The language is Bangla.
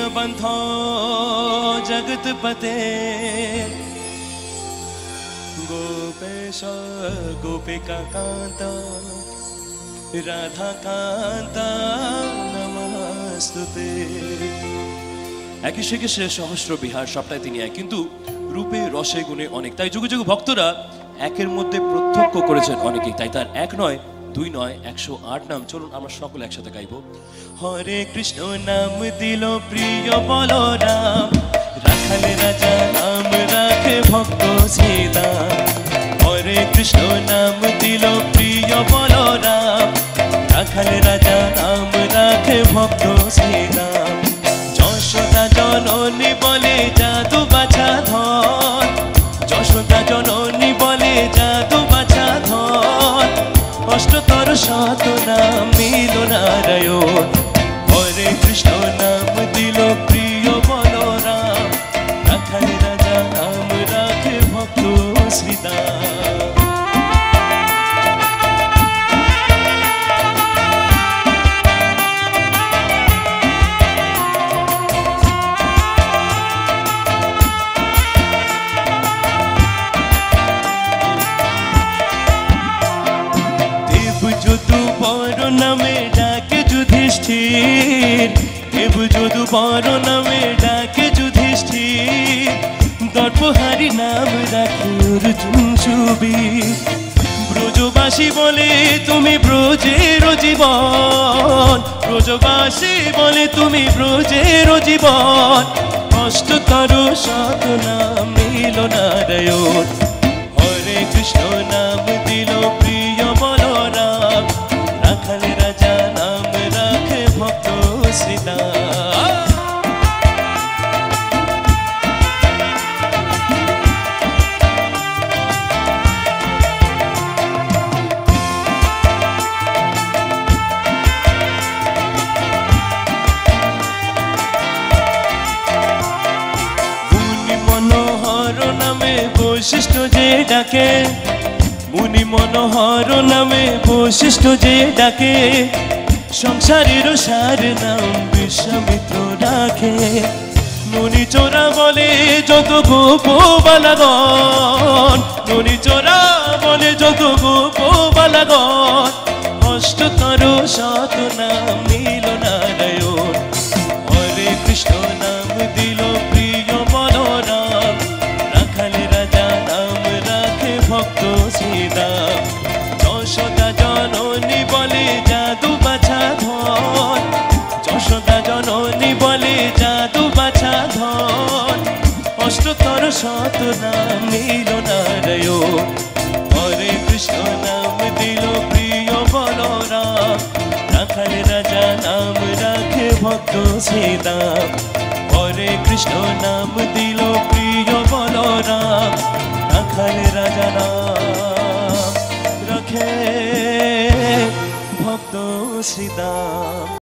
दीनबन्धो जगत्पते गोपेश गोपिकान्त राधाकान्त नमस्तुते। একই শ্রীকৃষ্ণের সহস্র বিহার সবটাই তিনি এক, কিন্তু রূপে রসে গুণে অনেক। তাই যুগ যুগ ভক্তরা একের মধ্যে প্রত্যক্ষ করেছেন অনেকেই। তাই তার এক নয়, দুই নয়, 108 নাম। চলুন আমরা সকলে একসাথে গাইব। হরে কৃষ্ণ নাম দিল প্রিয় বলরাম, রাখালে রাজা নাম রাখে ভক্ত শ্রীদাম। হরে কৃষ্ণ নাম দিল প্রিয় বলরাম, রাখালে রাজা নাম রাখে ভক্ত শ্রীদাম। যশোদা জননী বলে জাদু বাছা ধন, যশোদা জননী বলে জাদু বাছা ধন। অষ্টতর শত নাম নিল নারায়ণ। হরে কৃষ্ণ নাম দিল প্রিয় বলরাম, রাখালে রাজা নাম রাখে ভক্ত শ্রীদাম। নামে ডাকে যুধিষ্ঠির, দেব যদুবর নামে ডাকে যুধিষ্ঠির। দর্পহারি নাম রাখে অর্জুন সুবীর। ব্রজবাসী বলে তুমি ব্রজের জীবন, ব্রজবাসী বলে তুমি ব্রজের জীবন। অষ্টতর শত নাম নিল নারায়ণ। হরে কৃষ্ণ নাম দিল প্রিয় বলরাম, রাখালে রাজা নাম রাখে ভক্ত শ্রীদাম। মুনি মনোহর নামে বৈশিষ্ট্য যে ডাকে, মুনি মনোহর নামে বৈশিষ্ট্য যে ডাকে। সংসারের সার নাম বিশ্বামিত্র রাখে। ননি চোরা বলে যত গোপ বালাগণ, ননি চোরা বলে যত গোপ বালাগণ। অষ্টতর শত নাম নিল নারায়ণ। হরে কৃষ্ণ নাম দিল প্রিয় বলরাম, রাখালে রাজা নাম রাখে ভক্ত শ্রীদাম। যশোদা জননী বলে জাদু বাছা ধন, যশোদা জননী বলে জাদু বাছা ধন। অষ্টতর শত নাম নিল নারায়ণ। হরে কৃষ্ণ নাম দিল প্রিয় বলরাম, রাখালে রাজা নাম রাখে ভক্ত শ্রীদাম। হরে কৃষ্ণ নাম দিল প্রিয় বলরাম, রাখালে রাজা নাম রাখে ভক্ত শ্রীদাম।